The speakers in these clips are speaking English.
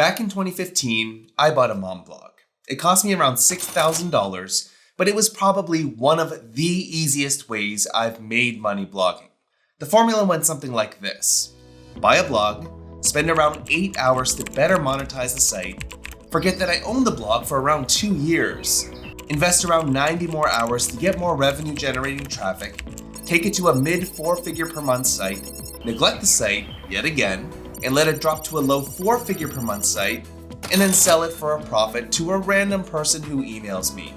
Back in 2015, I bought a mom blog. It cost me around $6,000, but it was probably one of the easiest ways I've made money blogging. The formula went something like this. Buy a blog, spend around 8 hours to better monetize the site, forget that I owned the blog for around 2 years, invest around 90 more hours to get more revenue generating traffic, take it to a mid 4-figure per month site, neglect the site yet again, and let it drop to a low 4-figure per month site, and then sell it for a profit to a random person who emails me.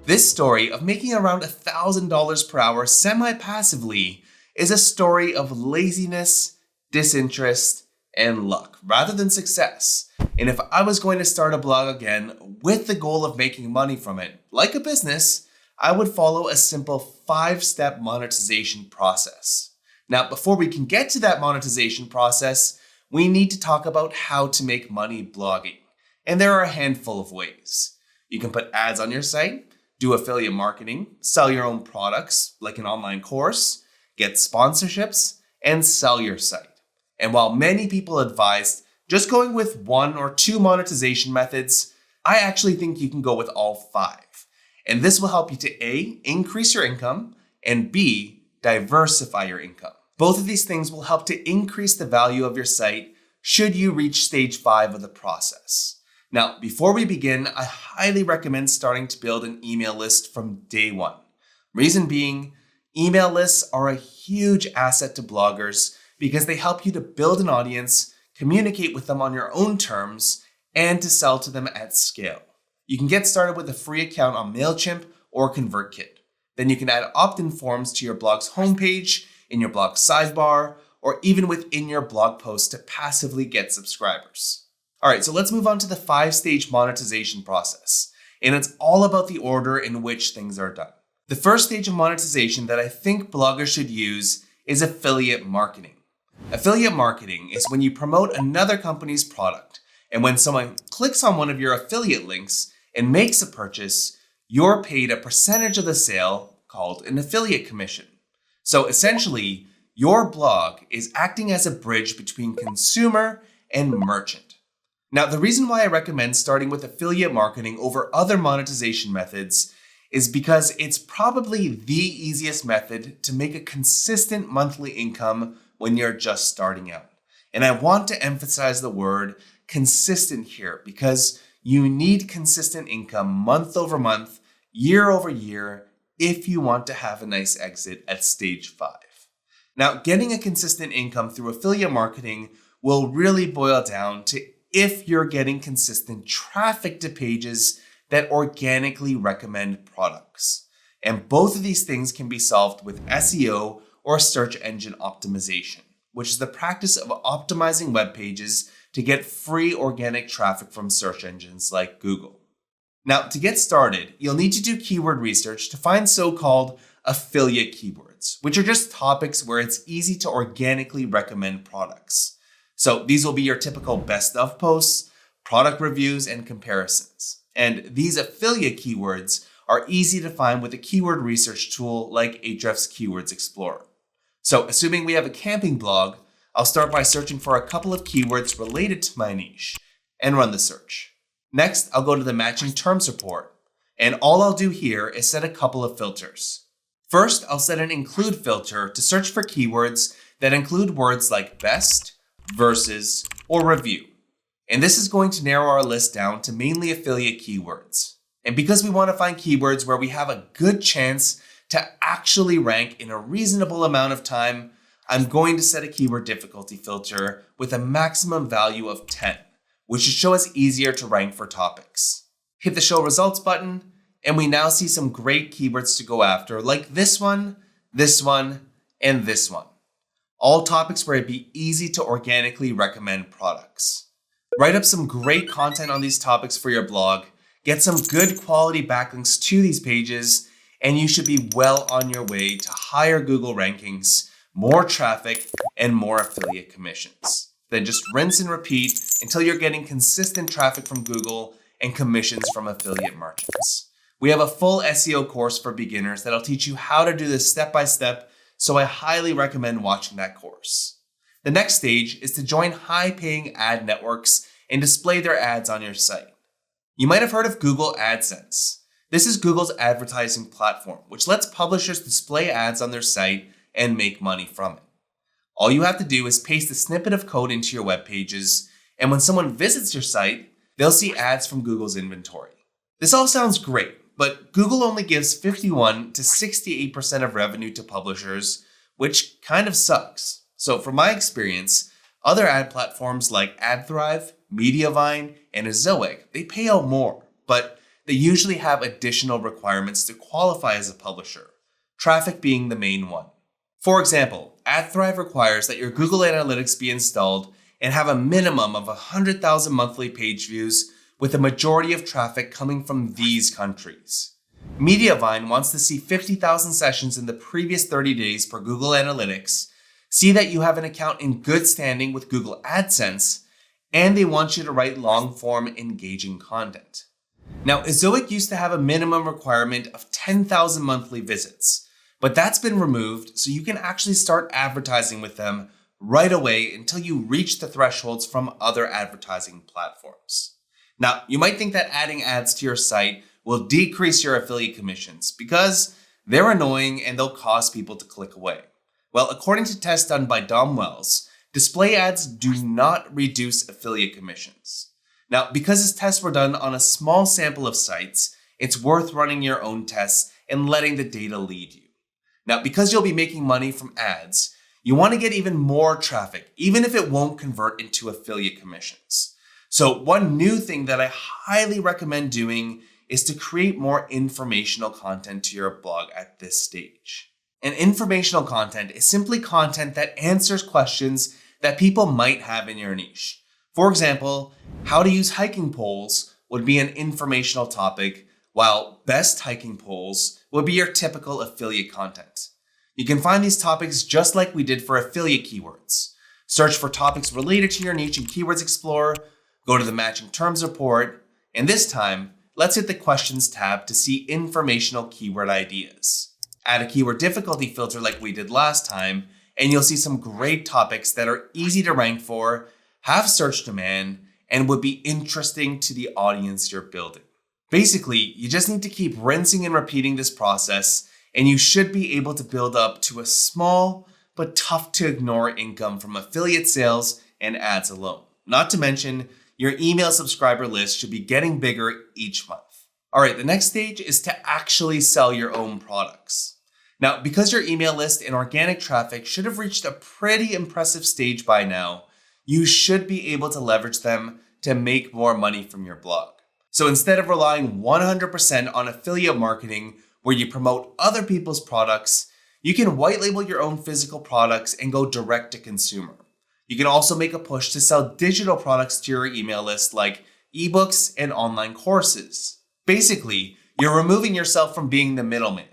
This story of making around $1,000 per hour semi-passively is a story of laziness, disinterest, and luck rather than success. And if I was going to start a blog again with the goal of making money from it, like a business, I would follow a simple 5-step monetization process. Now, before we can get to that monetization process, we need to talk about how to make money blogging. And there are a handful of ways. You can put ads on your site, do affiliate marketing, sell your own products like an online course, get sponsorships, and sell your site. And while many people advise just going with 1 or 2 monetization methods, I actually think you can go with all 5. And this will help you to A, increase your income, and B, diversify your income. Both of these things will help to increase the value of your site should you reach stage 5 of the process. Now, before we begin, I highly recommend starting to build an email list from day 1. Reason being, email lists are a huge asset to bloggers because they help you to build an audience, communicate with them on your own terms, and to sell to them at scale. You can get started with a free account on MailChimp or ConvertKit. Then you can add opt-in forms to your blog's homepage, in your blog sidebar, or even within your blog post to passively get subscribers. All right, so let's move on to the 5-stage monetization process. And it's all about the order in which things are done. The first stage of monetization that I think bloggers should use is affiliate marketing. Affiliate marketing is when you promote another company's product, and when someone clicks on one of your affiliate links and makes a purchase, you're paid a percentage of the sale called an affiliate commission. So essentially, your blog is acting as a bridge between consumer and merchant. Now, the reason why I recommend starting with affiliate marketing over other monetization methods is because it's probably the easiest method to make a consistent monthly income when you're just starting out. And I want to emphasize the word consistent here because you need consistent income month over month, year over year, if you want to have a nice exit at stage 5. Now, getting a consistent income through affiliate marketing will really boil down to if you're getting consistent traffic to pages that organically recommend products. And both of these things can be solved with SEO or search engine optimization, which is the practice of optimizing web pages to get free organic traffic from search engines like Google. Now, to get started, you'll need to do keyword research to find so-called affiliate keywords, which are just topics where it's easy to organically recommend products. So these will be your typical best of posts, product reviews, and comparisons. And these affiliate keywords are easy to find with a keyword research tool like Ahrefs Keywords Explorer. So assuming we have a camping blog, I'll start by searching for a couple of keywords related to my niche and run the search. Next, I'll go to the matching terms report. And all I'll do here is set a couple of filters. First, I'll set an include filter to search for keywords that include words like best, versus, or review. And this is going to narrow our list down to mainly affiliate keywords. And because we want to find keywords where we have a good chance to actually rank in a reasonable amount of time, I'm going to set a keyword difficulty filter with a maximum value of 10, which should show us easier to rank for topics. Hit the show results button, and we now see some great keywords to go after, like this one, and this one. All topics where it'd be easy to organically recommend products. Write up some great content on these topics for your blog, get some good quality backlinks to these pages, and you should be well on your way to higher Google rankings, more traffic, and more affiliate commissions. Then just rinse and repeat until you're getting consistent traffic from Google and commissions from affiliate merchants. We have a full SEO course for beginners that'll teach you how to do this step by step, so I highly recommend watching that course. The next stage is to join high-paying ad networks and display their ads on your site. You might have heard of Google Adsense. This is Google's advertising platform, which lets publishers display ads on their site and make money from it. All you have to do is paste a snippet of code into your web pages, and when someone visits your site, they'll see ads from Google's inventory. This all sounds great, but Google only gives 51 to 68% of revenue to publishers, which kind of sucks. So from my experience, other ad platforms like AdThrive, Mediavine, and Zoic, they pay out more, but they usually have additional requirements to qualify as a publisher, traffic being the main one. For example, AdThrive requires that your Google Analytics be installed and have a minimum of 100,000 monthly page views, with a majority of traffic coming from these countries. Mediavine wants to see 50,000 sessions in the previous 30 days per Google Analytics, see that you have an account in good standing with Google Adsense, and they want you to write long-form, engaging content. Now, Zoic used to have a minimum requirement of 10,000 monthly visits, but that's been removed, so you can actually start advertising with them right away until you reach the thresholds from other advertising platforms. Now, you might think that adding ads to your site will decrease your affiliate commissions because they're annoying and they'll cause people to click away. Well, according to tests done by Dom Wells, display ads do not reduce affiliate commissions. Now, because his tests were done on a small sample of sites, it's worth running your own tests and letting the data lead you. Now, because you'll be making money from ads, you want to get even more traffic, even if it won't convert into affiliate commissions. So one new thing that I highly recommend doing is to create more informational content to your blog at this stage. And informational content is simply content that answers questions that people might have in your niche. For example, how to use hiking poles would be an informational topic, while best hiking poles would be your typical affiliate content. You can find these topics just like we did for affiliate keywords. Search for topics related to your niche in Keywords Explorer, go to the Matching Terms report, and this time, let's hit the Questions tab to see informational keyword ideas. Add a keyword difficulty filter like we did last time, and you'll see some great topics that are easy to rank for, have search demand, and would be interesting to the audience you're building. Basically, you just need to keep rinsing and repeating this process, and you should be able to build up to a small but tough to ignore income from affiliate sales and ads alone. Not to mention, your email subscriber list should be getting bigger each month. All right, the next stage is to actually sell your own products. Now, because your email list and organic traffic should have reached a pretty impressive stage by now, you should be able to leverage them to make more money from your blog. So instead of relying 100% on affiliate marketing where you promote other people's products, you can white label your own physical products and go direct to consumer. You can also make a push to sell digital products to your email list like ebooks and online courses. Basically, you're removing yourself from being the middleman.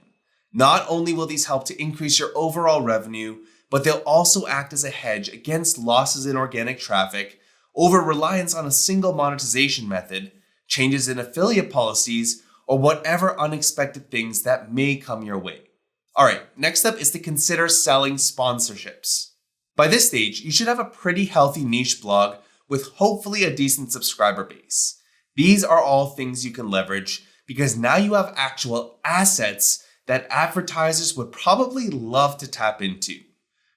Not only will these help to increase your overall revenue, but they'll also act as a hedge against losses in organic traffic, over reliance on a single monetization method, changes in affiliate policies, or whatever unexpected things that may come your way. All right, next up is to consider selling sponsorships. By this stage, you should have a pretty healthy niche blog with hopefully a decent subscriber base. These are all things you can leverage because now you have actual assets that advertisers would probably love to tap into.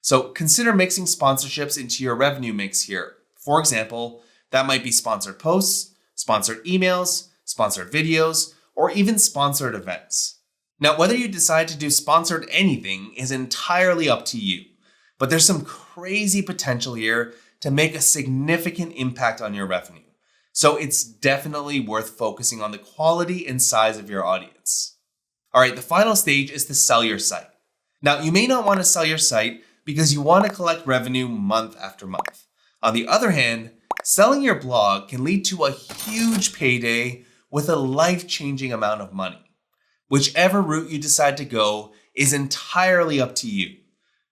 So consider mixing sponsorships into your revenue mix here. For example, that might be sponsored posts, sponsored emails, sponsored videos, or even sponsored events. Now, whether you decide to do sponsored anything is entirely up to you, but there's some crazy potential here to make a significant impact on your revenue. So it's definitely worth focusing on the quality and size of your audience. All right, the final stage is to sell your site. Now, you may not want to sell your site because you want to collect revenue month after month. On the other hand, selling your blog can lead to a huge payday with a life-changing amount of money. Whichever route you decide to go is entirely up to you.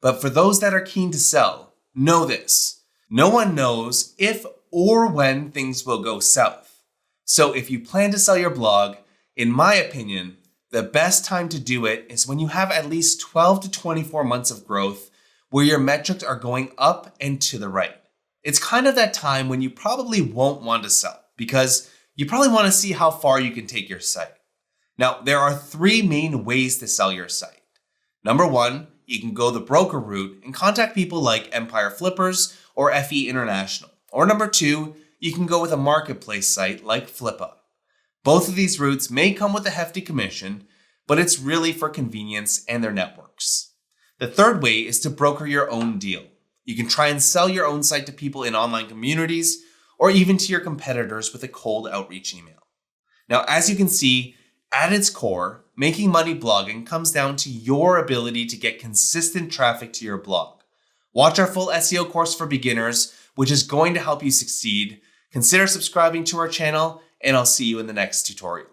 But for those that are keen to sell, know this: no one knows if or when things will go south. So if you plan to sell your blog, in my opinion, the best time to do it is when you have at least 12 to 24 months of growth where your metrics are going up and to the right. It's kind of that time when you probably won't want to sell because you probably want to see how far you can take your site. Now, there are three main ways to sell your site. Number one, you can go the broker route and contact people like Empire Flippers or FE International. Or number two, you can go with a marketplace site like Flippa. Both of these routes may come with a hefty commission, but it's really for convenience and their networks. The third way is to broker your own deal. You can try and sell your own site to people in online communities or even to your competitors with a cold outreach email. Now, as you can see, at its core, making money blogging comes down to your ability to get consistent traffic to your blog. Watch our full SEO course for beginners, which is going to help you succeed. Consider subscribing to our channel, and I'll see you in the next tutorial.